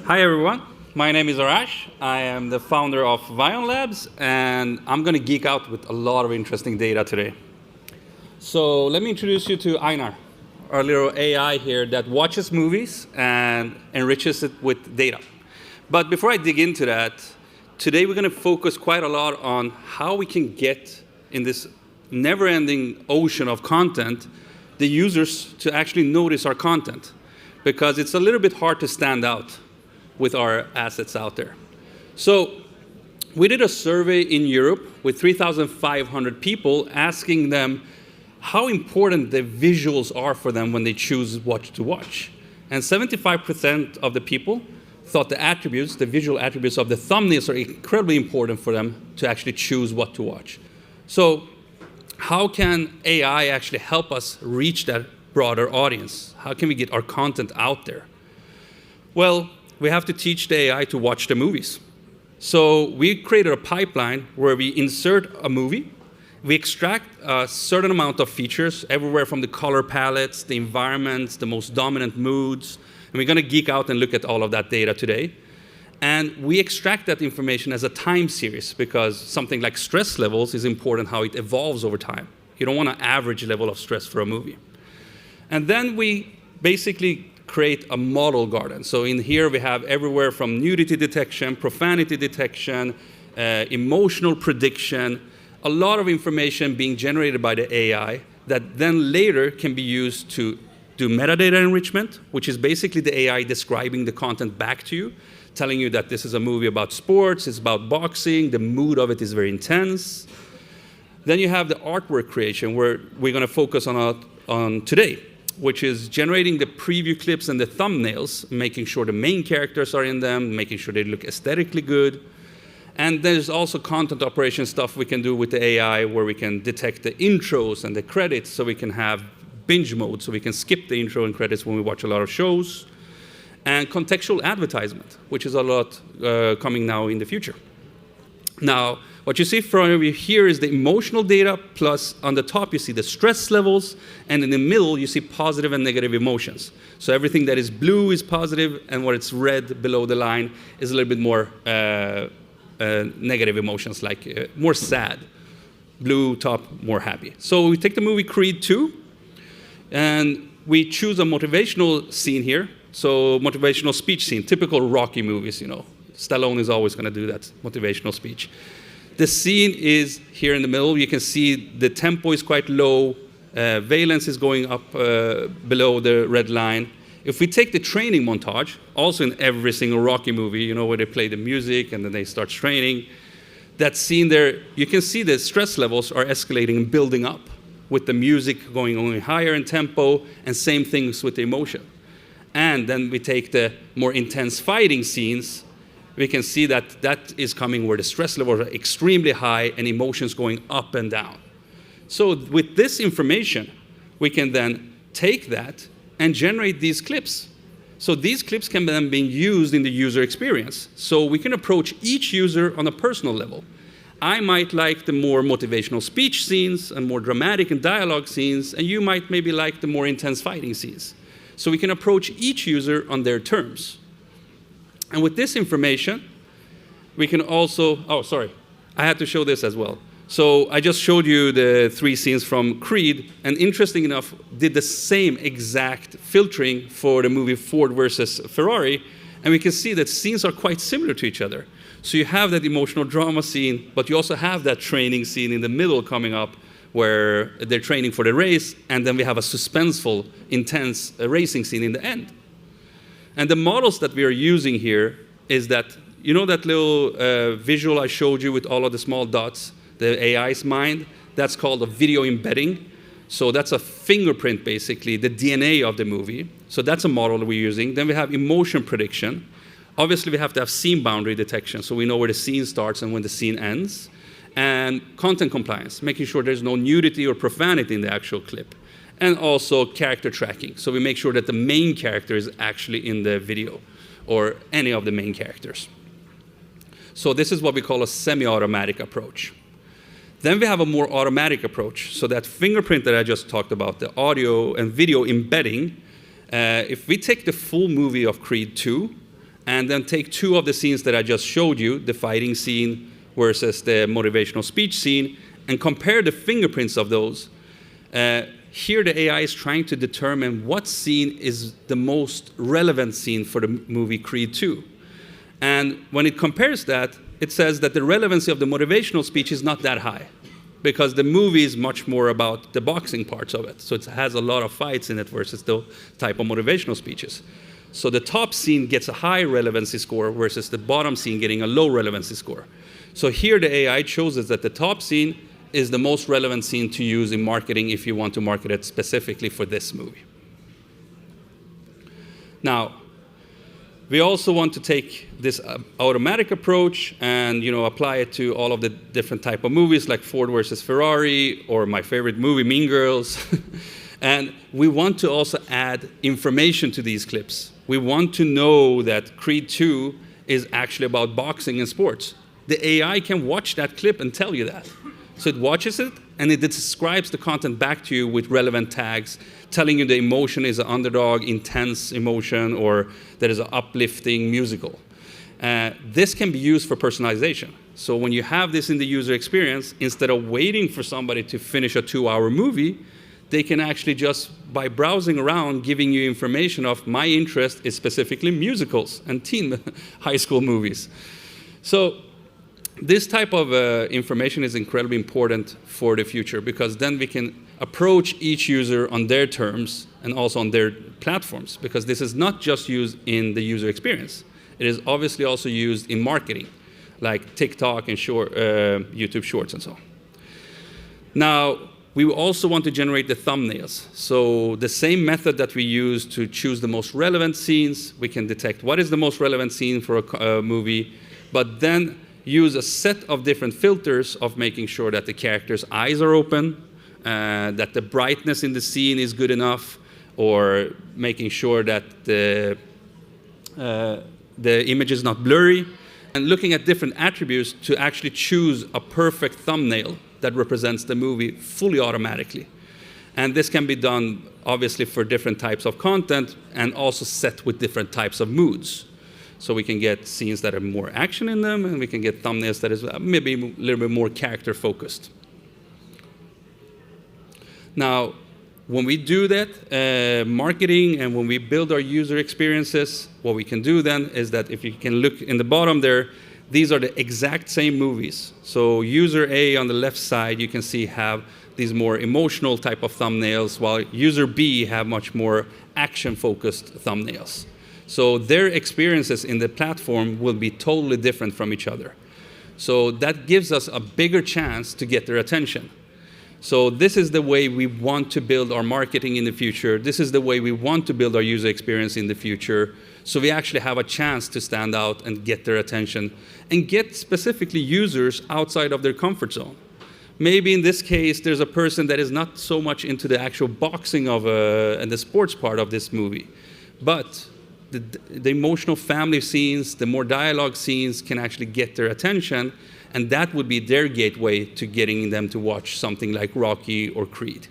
Hi everyone, my name is Arash. I am the founder of Vionlabs, and I'm going to geek out with a lot of interesting data today. So let me introduce you to AINAR, our little AI here that watches movies and enriches it with data. But before I dig into that, today we're going to focus quite a lot on how we can get in this never-ending ocean of content the users to actually notice our content, because it's a little bit hard to stand out with our assets out there. So we did a survey in Europe with 3,500 people, asking them how important the visuals are for them when they choose what to watch. And 75% of the people thought the attributes, the visual attributes of the thumbnails, are incredibly important for them to actually choose what to watch. So how can AI actually help us reach that broader audience? How can we get our content out there? Well, we have to teach the AI to watch the movies. So we created a pipeline where we insert a movie, we extract a certain amount of features, everywhere from the color palettes, the environments, the most dominant moods, and we're going to geek out and look at all of that data today. And we extract that information as a time series, because something like stress levels is important, how it evolves over time. You don't want an average level of stress for a movie. And then we basically create a model garden. So in here we have everywhere from nudity detection, profanity detection, emotional prediction, a lot of information being generated by the AI that then later can be used to do metadata enrichment, which is basically the AI describing the content back to you, telling you that this is a movie about sports, it's about boxing, the mood of it is very intense. Then you have the artwork creation, where we're going to focus on today, which is generating the preview clips and the thumbnails, making sure the main characters are in them, making sure they look aesthetically good. And there's also content operation stuff we can do with the AI, where we can detect the intros and the credits, so we can have binge mode, so we can skip the intro and credits when we watch a lot of shows. And contextual advertisement, which is a lot coming now in the future. Now, what you see from over here is the emotional data, plus on the top you see the stress levels, and in the middle you see positive and negative emotions. So everything that is blue is positive, and what it's red below the line is a little bit more negative emotions, like more sad. Blue top, more happy. So we take the movie Creed 2, and we choose a motivational scene here. So motivational speech scene, typical Rocky movies, you know. Stallone is always going to do that motivational speech. The scene is here in the middle. You can see the tempo is quite low. Valence is going up below the red line. If we take the training montage, also in every single Rocky movie, you know, where they play the music and then they start training, that scene there, you can see the stress levels are escalating and building up, with the music going higher in tempo, and same things with the emotion. And then we take the more intense fighting scenes, we can see that that is coming where the stress levels are extremely high and emotions going up and down. So with this information, we can then take that and generate these clips. So these clips can then be used in the user experience. So we can approach each user on a personal level. I might like the more motivational speech scenes and more dramatic and dialogue scenes, and you might maybe like the more intense fighting scenes. So we can approach each user on their terms. And with this information, we can also, oh, sorry, I had to show this as well. So I just showed you the 3 scenes from Creed, and interesting enough, did the same exact filtering for the movie Ford versus Ferrari, and we can see that scenes are quite similar to each other. So you have that emotional drama scene, but you also have that training scene in the middle coming up, where they're training for the race, and then we have a suspenseful, intense racing scene in the end. And the models that we are using here is that, you know that little visual I showed you with all of the small dots, the AI's mind? That's called a video embedding. So that's a fingerprint, basically, the DNA of the movie. So that's a model that we're using. Then we have emotion prediction. Obviously, we have to have scene boundary detection, so we know where the scene starts and when the scene ends. And content compliance, making sure there's no nudity or profanity in the actual clip. And also character tracking, so we make sure that the main character is actually in the video, or any of the main characters. So this is what we call a semi-automatic approach. Then we have a more automatic approach. So that fingerprint that I just talked about, the audio and video embedding, if we take the full movie of Creed 2 and then take two of the scenes that I just showed you, the fighting scene versus the motivational speech scene, and compare the fingerprints of those. Here the AI is trying to determine what scene is the most relevant scene for the movie Creed 2. And when it compares that, it says that the relevancy of the motivational speech is not that high, because the movie is much more about the boxing parts of it. So it has a lot of fights in it versus the type of motivational speeches. So the top scene gets a high relevancy score versus the bottom scene getting a low relevancy score. So here the AI chooses that the top scene is the most relevant scene to use in marketing if you want to market it specifically for this movie. Now, we also want to take this automatic approach and apply it to all of the different type of movies like Ford versus Ferrari, or my favorite movie, Mean Girls. And we want to also add information to these clips. We want to know that Creed 2 is actually about boxing and sports. The AI can watch that clip and tell you that. So it watches it, and it describes the content back to you with relevant tags, telling you the emotion is an underdog, intense emotion, or that is an uplifting musical. This can be used for personalization. So when you have this in the user experience, instead of waiting for somebody to finish a 2-hour movie, they can actually just, by browsing around, giving you information of my interest is specifically musicals and teen high school movies. So this type of information is incredibly important for the future, because then we can approach each user on their terms and also on their platforms, because this is not just used in the user experience. It is obviously also used in marketing, like TikTok and YouTube Shorts and so on. Now, we also want to generate the thumbnails. So the same method that we use to choose the most relevant scenes, we can detect what is the most relevant scene for a movie, but then use a set of different filters of making sure that the character's eyes are open, that the brightness in the scene is good enough, or making sure that the image is not blurry, and looking at different attributes to actually choose a perfect thumbnail that represents the movie fully automatically. And this can be done obviously for different types of content and also set with different types of moods. So we can get scenes that have more action in them, and we can get thumbnails that is maybe a little bit more character focused. Now, when we do that marketing and when we build our user experiences, what we can do then is that if you can look in the bottom there, these are the exact same movies. So user A on the left side, you can see have these more emotional type of thumbnails, while user B have much more action-focused thumbnails. So their experiences in the platform will be totally different from each other. So that gives us a bigger chance to get their attention. So this is the way we want to build our marketing in the future. This is the way we want to build our user experience in the future. So we actually have a chance to stand out and get their attention and get specifically users outside of their comfort zone. Maybe in this case, there's a person that is not so much into the actual boxing of and the sports part of this movie, but the emotional family scenes, the more dialogue scenes can actually get their attention, and that would be their gateway to getting them to watch something like Rocky or Creed.